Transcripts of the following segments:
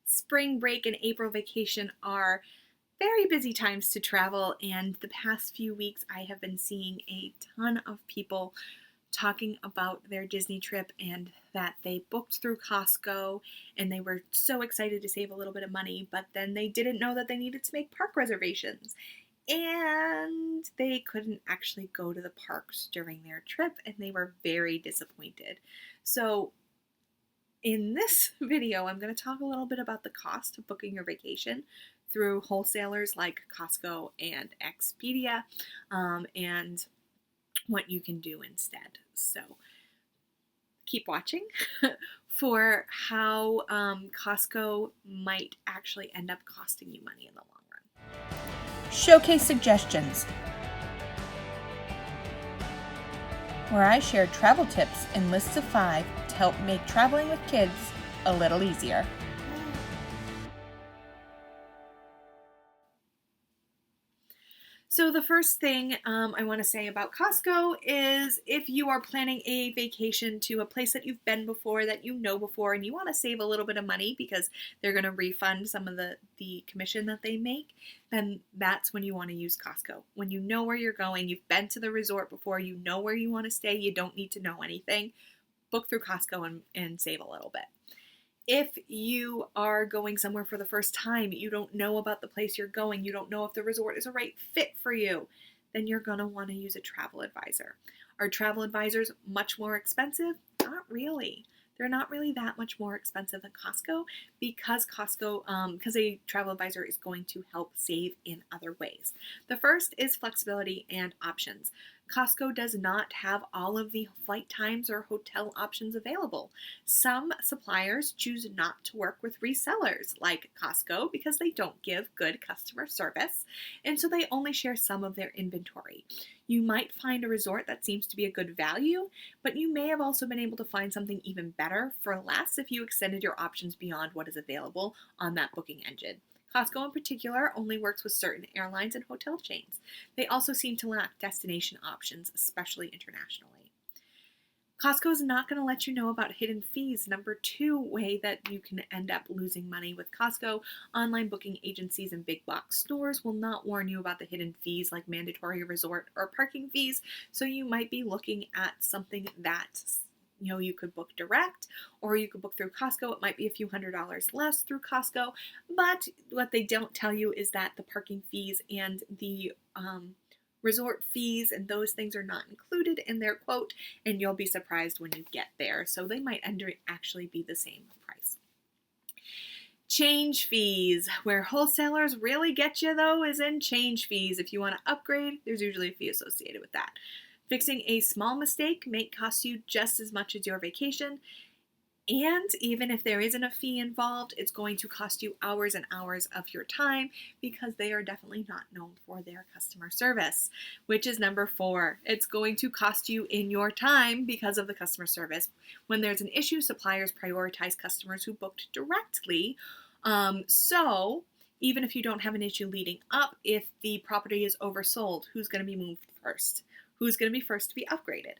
Spring break and April vacation are very busy times to travel, and the past few weeks I have been seeing a ton of people talking about their Disney trip and that they booked through Costco and they were so excited to save a little bit of money, but then they didn't know that they needed to make park reservations. And they couldn't actually go to the parks during their trip and they were very disappointed. So in this video, I'm going to talk a little bit about the cost of booking your vacation through wholesalers like Costco and Expedia, and what you can do instead. So keep watching for how Costco might actually end up costing you money in the long run. Showcase suggestions, where I share travel tips and lists of 5 to help make traveling with kids a little easier. So the first thing I want to say about Costco is if you are planning a vacation to a place that you've been before, that you know before, and you want to save a little bit of money because they're going to refund some of the commission that they make, then that's when you want to use Costco. When you know where you're going, you've been to the resort before, you know where you want to stay, you don't need to know anything, book through Costco and save a little bit. If you are going somewhere for the first time, you don't know about the place you're going, you don't know if the resort is a right fit for you, then you're going to want to use a travel advisor. Are travel advisors much more expensive? Not really. They're not really that much more expensive than Costco because a travel advisor is going to help save in other ways. The first is flexibility and options. Costco does not have all of the flight times or hotel options available. Some suppliers choose not to work with resellers like Costco because they don't give good customer service, and so they only share some of their inventory. You might find a resort that seems to be a good value, but you may have also been able to find something even better for less if you extended your options beyond what is available on that booking engine. Costco in particular only works with certain airlines and hotel chains. They also seem to lack destination options, especially internationally. Costco is not going to let you know about hidden fees. Number 2 way that you can end up losing money with Costco, online booking agencies and big box stores will not warn you about the hidden fees like mandatory resort or parking fees, so you might be looking at something that you could book direct or you could book through Costco. It might be a few $100s less through Costco, but what they don't tell you is that the parking fees and the resort fees and those things are not included in their quote, and you'll be surprised when you get there. So they might actually be the same price. Change fees. Where wholesalers really get you though is in change fees. If you want to upgrade, there's usually a fee associated with that. Fixing a small mistake may cost you just as much as your vacation, and even if there isn't a fee involved, it's going to cost you hours and hours of your time because they are definitely not known for their customer service, which is number 4. It's going to cost you in your time because of the customer service. When there's an issue, suppliers prioritize customers who booked directly. So even if you don't have an issue leading up, if the property is oversold, who's going to be moved first? Who's going to be first to be upgraded?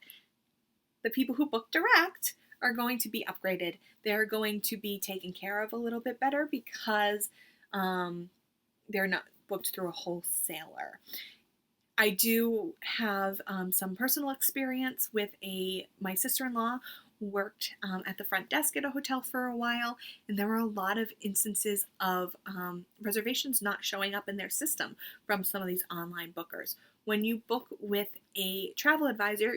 The people who book direct are going to be upgraded. They're going to be taken care of a little bit better because they're not booked through a wholesaler. I do have some personal experience with my sister-in-law worked at the front desk at a hotel for a while, and there were a lot of instances of reservations not showing up in their system from some of these online bookers. When you book with a travel advisor,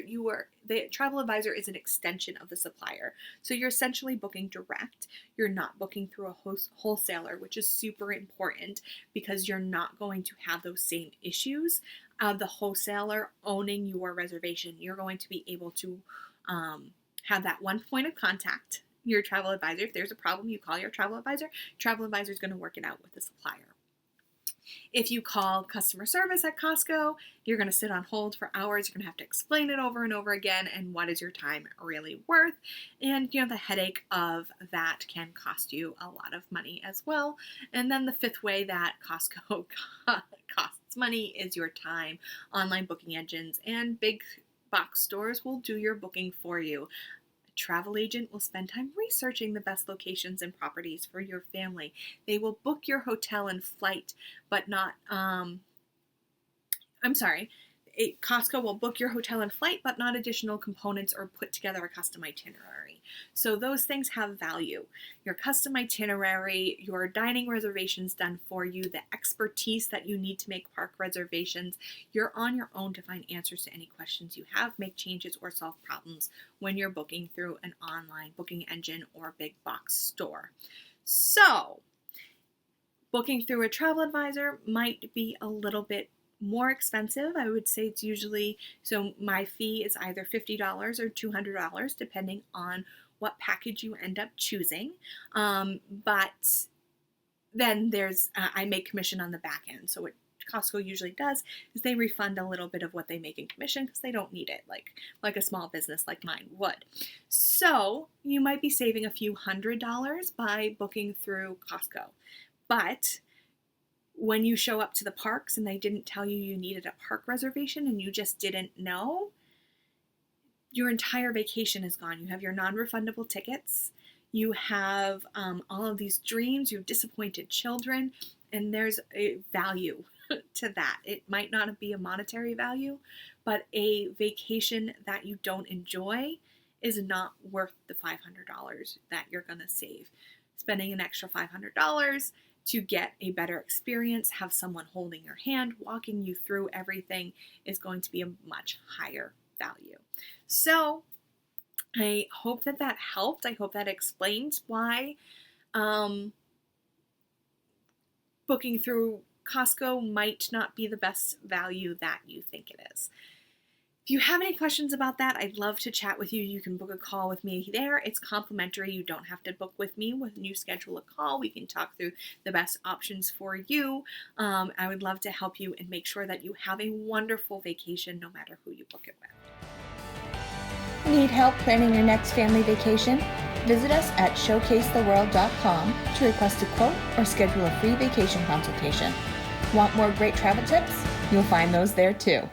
the travel advisor is an extension of the supplier. So you're essentially booking direct. You're not booking through a wholesaler, which is super important because you're not going to have those same issues of the wholesaler owning your reservation. You're going to be able to have that one point of contact, your travel advisor. If there's a problem, you call your travel advisor. Travel advisor is going to work it out with the supplier. If you call customer service at Costco, you're going to sit on hold for hours. You're going to have to explain it over and over again, and what is your time really worth? And the headache of that can cost you a lot of money as well. And then the 5th way that Costco costs money is your time. Online booking engines and big box stores will do your booking for you. travel agent will spend time researching the best locations and properties for your family. They will book your hotel and flight, but not, Costco will book your hotel and flight, but not additional components or put together a custom itinerary. So those things have value. Your custom itinerary, your dining reservations done for you, the expertise that you need to make park reservations. You're on your own to find answers to any questions you have, make changes, or solve problems when you're booking through an online booking engine or big box store. So, booking through a travel advisor might be a little bit more expensive. I would say it's usually, so my fee is either $50 or $200 depending on what package you end up choosing. But then there's, I make commission on the back end. So what Costco usually does is they refund a little bit of what they make in commission because they don't need it like a small business like mine would. So you might be saving a few $100s by booking through Costco. But when you show up to the parks and they didn't tell you you needed a park reservation and you just didn't know, your entire vacation is gone. You have your non-refundable tickets. You have all of these dreams. You have disappointed children. And there's a value to that. It might not be a monetary value, but a vacation that you don't enjoy is not worth the $500 that you're going to save. Spending an extra $500 to get a better experience, have someone holding your hand, walking you through everything is going to be a much higher value. So I hope that helped. I hope that explains why booking through Costco might not be the best value that you think it is. If you have any questions about that, I'd love to chat with you. You can book a call with me there. It's complimentary. You don't have to book with me. When you schedule a call, we can talk through the best options for you. I would love to help you and make sure that you have a wonderful vacation no matter who you book it with. Need help planning your next family vacation? Visit us at showcasetheworld.com to request a quote or schedule a free vacation consultation. Want more great travel tips? You'll find those there too.